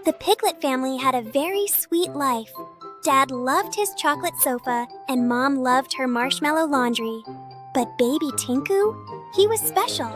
The Piglet family had a very sweet life. Dad loved his chocolate sofa, and Mom loved her marshmallow laundry. But baby Tinku, he was special.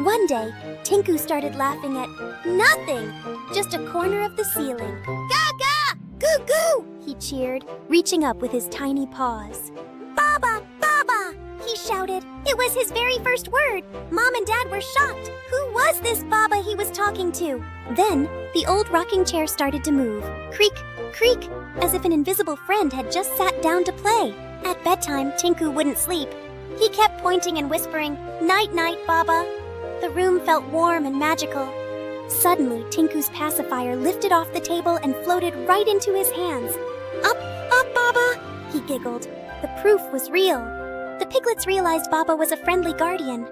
One day, Tinku started laughing at nothing, just a corner of the ceiling. Gaga! Goo goo! He cheered, reaching up with his tiny paws. Baba! Baba! He shouted. It was his very first word. Mom and Dad were shocked. Who was this Baba he was talking to? Then, the old rocking chair started to move. Creak, creak, as if an invisible friend had just sat down to play. At bedtime, Tinku wouldn't sleep. He kept pointing and whispering, "Night, night, Baba." The room felt warm and magical. Suddenly, Tinku's pacifier lifted off the table and floated right into his hands. Up, up, Baba, he giggled. The proof was real. The piglets realized Baba was a friendly guardian.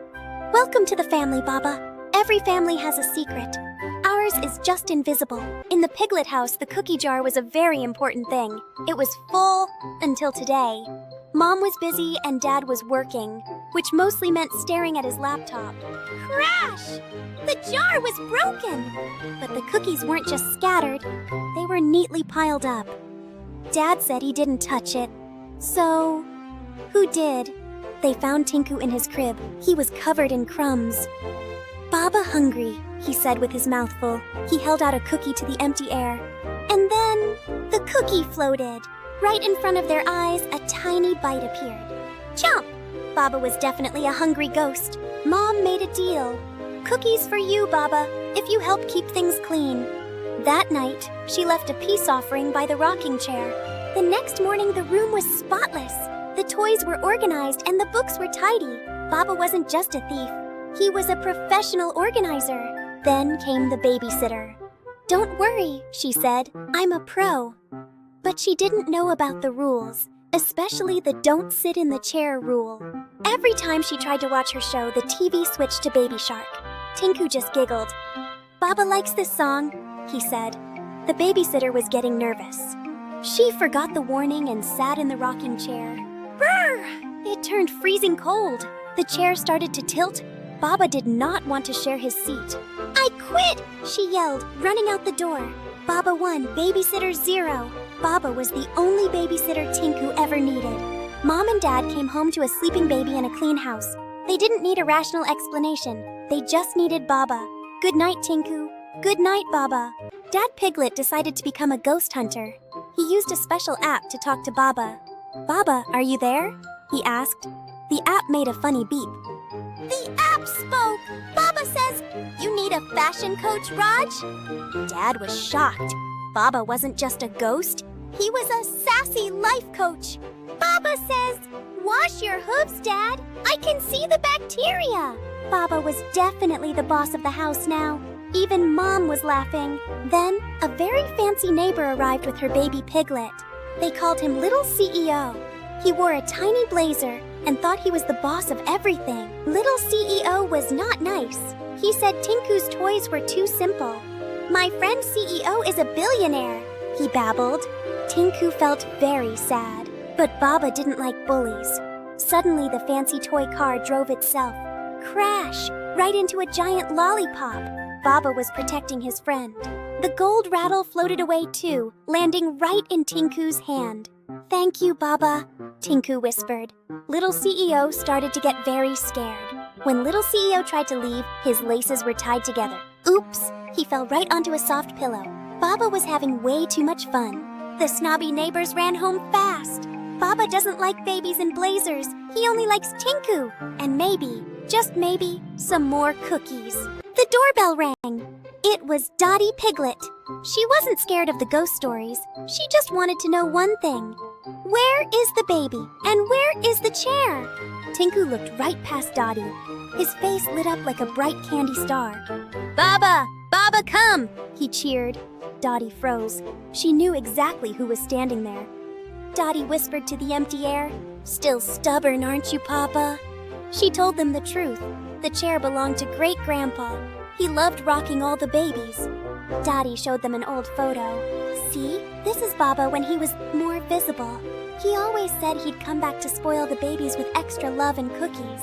Welcome to the family, Baba. Every family has a secret. Ours is just invisible. In the piglet house, the cookie jar was a very important thing. It was full until today. Mom was busy and Dad was working, which mostly meant staring at his laptop. Crash! The jar was broken! But the cookies weren't just scattered, they were neatly piled up. Dad said he didn't touch it. So, who did? They found Tinku in his crib. He was covered in crumbs. Baba hungry, he said with his mouth full. He held out a cookie to the empty air. And then, the cookie floated. Right in front of their eyes, a tiny bite appeared. Chomp! Baba was definitely a hungry ghost. Mom made a deal. Cookies for you, Baba, if you help keep things clean. That night, she left a peace offering by the rocking chair. The next morning, the room was spotless. The toys were organized and the books were tidy. Baba wasn't just a thief. He was a professional organizer. Then came the babysitter. Don't worry, she said. I'm a pro. But she didn't know about the rules, especially the don't sit in the chair rule. Every time she tried to watch her show, the TV switched to Baby Shark. Tinku just giggled. Baba likes this song, he said. The babysitter was getting nervous. She forgot the warning and sat in the rocking chair. Brr! It turned freezing cold. The chair started to tilt. Baba did not want to share his seat. I quit, she yelled, running out the door. Baba 1, babysitter 0. Baba was the only babysitter Tinku ever needed. Mom and Dad came home to a sleeping baby in a clean house. They didn't need a rational explanation. They just needed Baba. Good night, Tinku. Good night, Baba. Dad Piglet decided to become a ghost hunter. He used a special app to talk to Baba. Baba, are you there? He asked. The app made a funny beep. The app spoke! Baba says, you need a fashion coach, Raj? Dad was shocked. Baba wasn't just a ghost. He was a sassy life coach. Baba says, wash your hooves, Dad. I can see the bacteria. Baba was definitely the boss of the house now. Even Mom was laughing. Then, a very fancy neighbor arrived with her baby piglet. They called him Little CEO. He wore a tiny blazer and thought he was the boss of everything. Little CEO was not nice. He said Tinku's toys were too simple. My friend CEO is a billionaire, he babbled. Tinku felt very sad, but Baba didn't like bullies. Suddenly, the fancy toy car drove itself. Crash! Right into a giant lollipop. Baba was protecting his friend. The gold rattle floated away too, landing right in Tinku's hand. Thank you, Baba, Tinku whispered. Little CEO started to get very scared. When Little CEO tried to leave, his laces were tied together. Oops! He fell right onto a soft pillow. Baba was having way too much fun. The snobby neighbors ran home fast. Baba doesn't like babies in blazers. He only likes Tinku. And maybe, just maybe, some more cookies. The doorbell rang. It was Dottie Piglet. She wasn't scared of the ghost stories. She just wanted to know one thing. Where is the baby? And where is the chair? Tinku looked right past Dottie. His face lit up like a bright candy star. Baba! Baba, come! He cheered. Dottie froze. She knew exactly who was standing there. Dottie whispered to the empty air, Still stubborn, aren't you, Papa? She told them the truth. The chair belonged to Great-Grandpa. He loved rocking all the babies. Dottie showed them an old photo. See, this is Baba when he was more visible. He always said he'd come back to spoil the babies with extra love and cookies.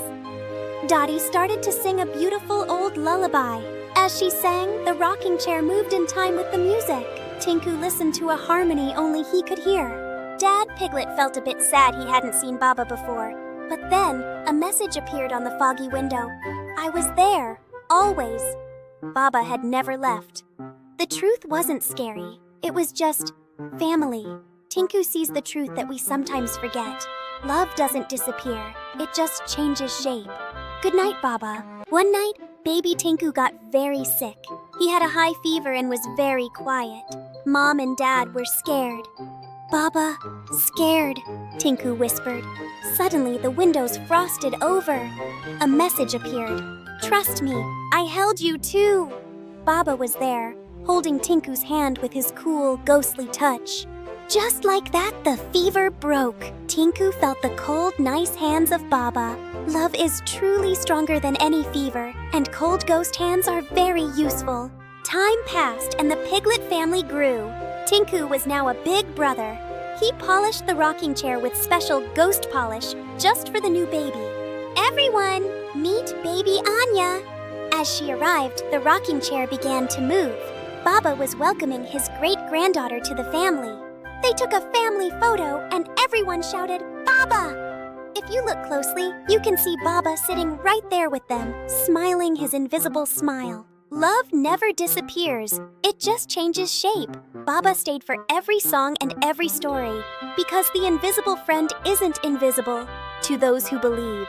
Dottie started to sing a beautiful old lullaby. As she sang, the rocking chair moved in time with the music. Tinku listened to a harmony only he could hear. Dad Piglet felt a bit sad he hadn't seen Baba before. But then, a message appeared on the foggy window. I was there, always. Baba had never left. The truth wasn't scary. It was just family. Tinku sees the truth that we sometimes forget. Love doesn't disappear. It just changes shape. Good night, Baba. One night, baby Tinku got very sick. He had a high fever and was very quiet. Mom and Dad were scared. Baba, scared, Tinku whispered. Suddenly, the windows frosted over. A message appeared. Trust me, I held you too. Baba was there, holding Tinku's hand with his cool, ghostly touch. Just like that, the fever broke. Tinku felt the cold, nice hands of Baba. Love is truly stronger than any fever, and cold ghost hands are very useful. Time passed and the Piglet family grew. Tinku was now a big brother. He polished the rocking chair with special ghost polish just for the new baby. Everyone, meet baby Anya. As she arrived, the rocking chair began to move. Baba was welcoming his great-granddaughter to the family. They took a family photo and everyone shouted, Baba! If you look closely, you can see Baba sitting right there with them, smiling his invisible smile. Love never disappears. It just changes shape. Baba stayed for every song and every story because the invisible friend isn't invisible to those who believe.